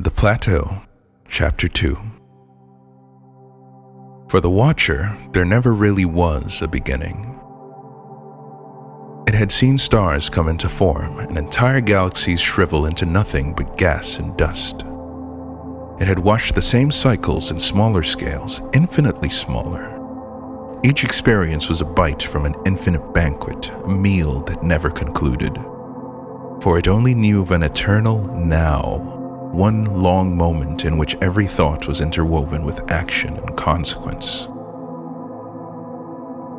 The Plateau, Chapter 2. For the Watcher, there never really was a beginning. It had seen stars come into form and entire galaxies shrivel into nothing but gas and dust. It had watched the same cycles in smaller scales, infinitely smaller. Each experience was a bite from an infinite banquet, a meal that never concluded. For it only knew of an eternal now, one long moment in which every thought was interwoven with action and consequence.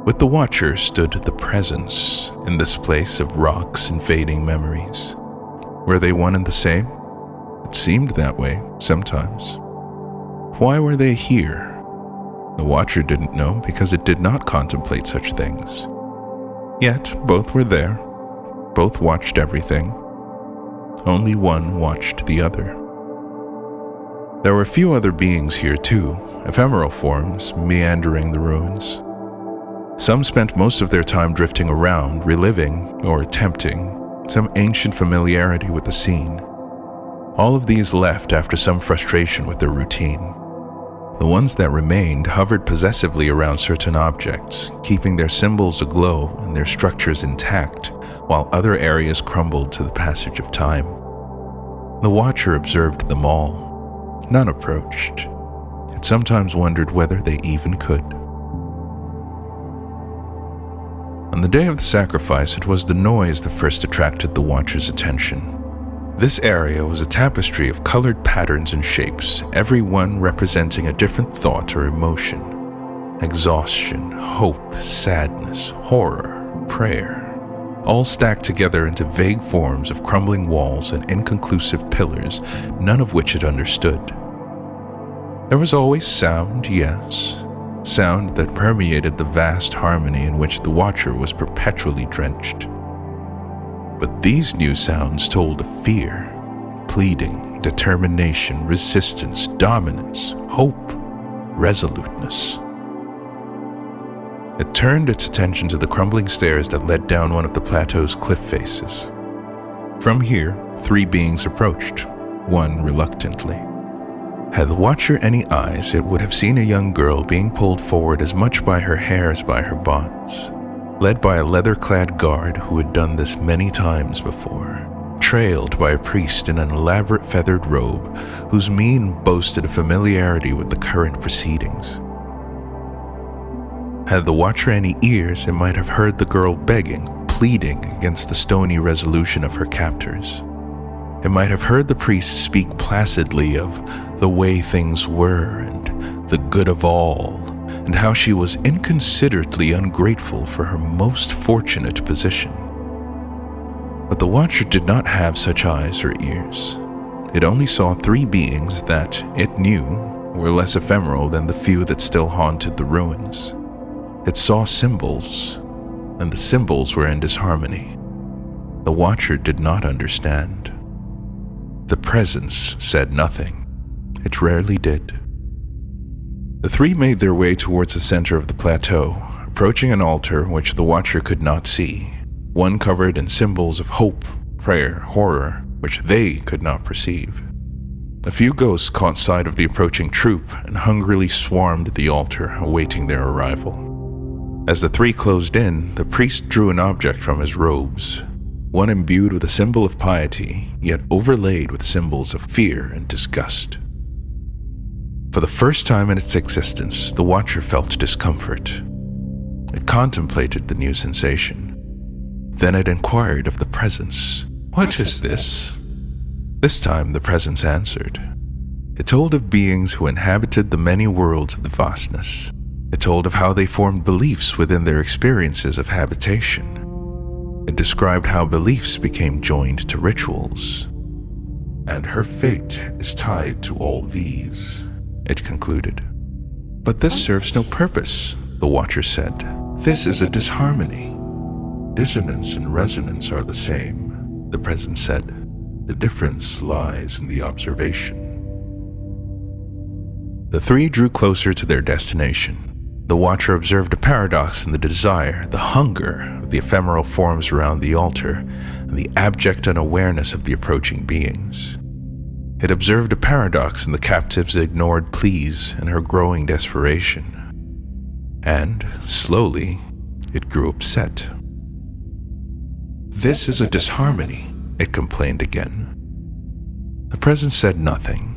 With the Watcher stood the presence in this place of rocks and fading memories. Were they one and the same? It seemed that way sometimes. Why were they here? The Watcher didn't know because it did not contemplate such things. Yet both were there. Both watched everything. Only one watched the other. There were a few other beings here too, ephemeral forms meandering the ruins. Some spent most of their time drifting around, reliving, or attempting, some ancient familiarity with the scene. All of these left after some frustration with their routine. The ones that remained hovered possessively around certain objects, keeping their symbols aglow and their structures intact, while other areas crumbled to the passage of time. The Watcher observed them all. None approached. It sometimes wondered whether they even could. On the day of the sacrifice, it was the noise that first attracted the Watcher's attention. This area was a tapestry of colored patterns and shapes, every one representing a different thought or emotion. Exhaustion, hope, sadness, horror, prayer, all stacked together into vague forms of crumbling walls and inconclusive pillars, none of which it understood. There was always sound, yes. Sound that permeated the vast harmony in which the Watcher was perpetually drenched. But these new sounds told of fear, pleading, determination, resistance, dominance, hope, resoluteness. It turned its attention to the crumbling stairs that led down one of the plateau's cliff faces. From here, three beings approached, one reluctantly. Had the Watcher any eyes, it would have seen a young girl being pulled forward as much by her hair as by her bonds, led by a leather-clad guard who had done this many times before, trailed by a priest in an elaborate feathered robe whose mien boasted a familiarity with the current proceedings. Had the Watcher any ears, it might have heard the girl begging, pleading against the stony resolution of her captors. It might have heard the priest speak placidly of the way things were and the good of all, and how she was inconsiderately ungrateful for her most fortunate position. But the Watcher did not have such eyes or ears. It only saw three beings that, it knew, were less ephemeral than the few that still haunted the ruins. It saw symbols, and the symbols were in disharmony. The Watcher did not understand. The presence said nothing. It rarely did. The three made their way towards the center of the plateau, approaching an altar which the Watcher could not see, one covered in symbols of hope, prayer, horror, which they could not perceive. A few ghosts caught sight of the approaching troop and hungrily swarmed the altar, awaiting their arrival. As the three closed in, the priest drew an object from his robes, one imbued with a symbol of piety, yet overlaid with symbols of fear and disgust. For the first time in its existence, the Watcher felt discomfort. It contemplated the new sensation. Then it inquired of the presence, "What is this?" This time the presence answered. It told of beings who inhabited the many worlds of the vastness. It told of how they formed beliefs within their experiences of habitation. It described how beliefs became joined to rituals. "And her fate is tied to all these," it concluded. "But this serves no purpose," the Watcher said. "This is a disharmony." "Dissonance and resonance are the same," the presence said. "The difference lies in the observation." The three drew closer to their destination. The Watcher observed a paradox in the desire, the hunger of the ephemeral forms around the altar, and the abject unawareness of the approaching beings. It observed a paradox in the captive's ignored pleas and her growing desperation. And, slowly, it grew upset. "This is a disharmony," it complained again. The presence said nothing,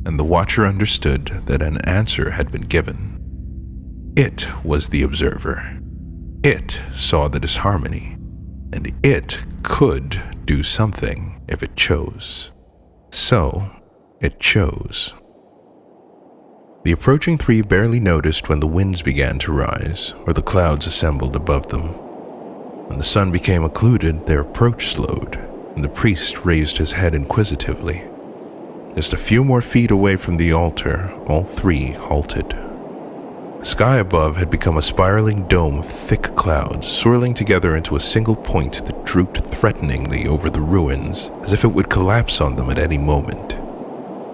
and the watcher understood that an answer had been given. It was the observer. It saw the disharmony, and it could do something if it chose. So, it chose. The approaching three barely noticed when the winds began to rise or the clouds assembled above them. When the sun became occluded, their approach slowed, and the priest raised his head inquisitively. Just a few more feet away from the altar, all three halted. The sky above had become a spiraling dome of thick clouds, swirling together into a single point that drooped threateningly over the ruins, as if it would collapse on them at any moment.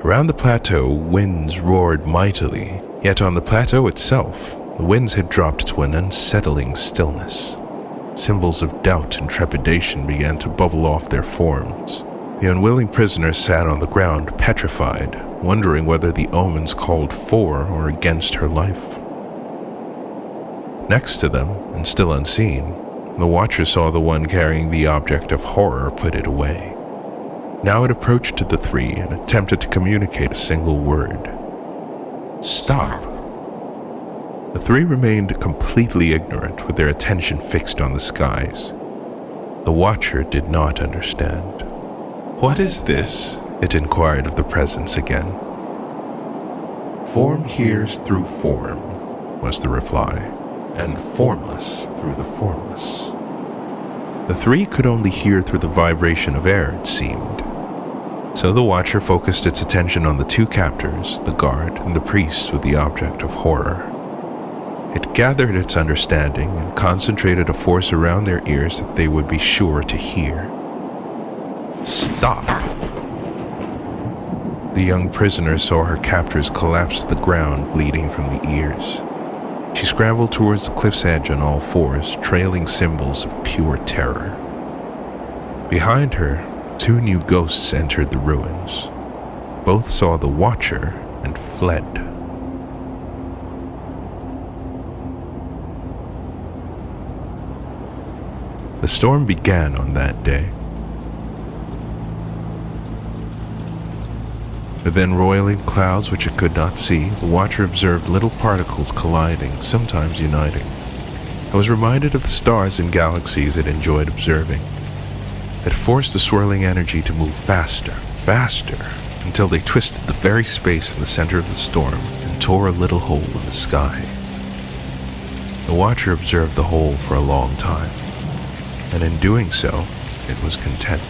Around the plateau, winds roared mightily, yet on the plateau itself, the winds had dropped to an unsettling stillness. Symbols of doubt and trepidation began to bubble off their forms. The unwilling prisoner sat on the ground, petrified, wondering whether the omens called for or against her life. Next to them, and still unseen, the watcher saw the one carrying the object of horror put it away. Now it approached the three and attempted to communicate a single word. "Stop." The three remained completely ignorant, with their attention fixed on the skies. The watcher did not understand. "What is this?" it inquired of the presence again. "Form hears through form," was the reply, "and formless through the formless." The three could only hear through the vibration of air, it seemed. So the watcher focused its attention on the two captors, the guard and the priest with the object of horror. It gathered its understanding and concentrated a force around their ears that they would be sure to hear. "Stop!" The young prisoner saw her captors collapse to the ground, bleeding from the ears. She scrambled towards the cliff's edge on all fours, trailing symbols of pure terror. Behind her, two new ghosts entered the ruins. Both saw the watcher and fled. The storm began on that day. Within roiling clouds which it could not see, the watcher observed little particles colliding, sometimes uniting. I was reminded of the stars and galaxies it enjoyed observing. It forced the swirling energy to move faster, faster, until they twisted the very space in the center of the storm and tore a little hole in the sky. The watcher observed the hole for a long time, and in doing so, it was content.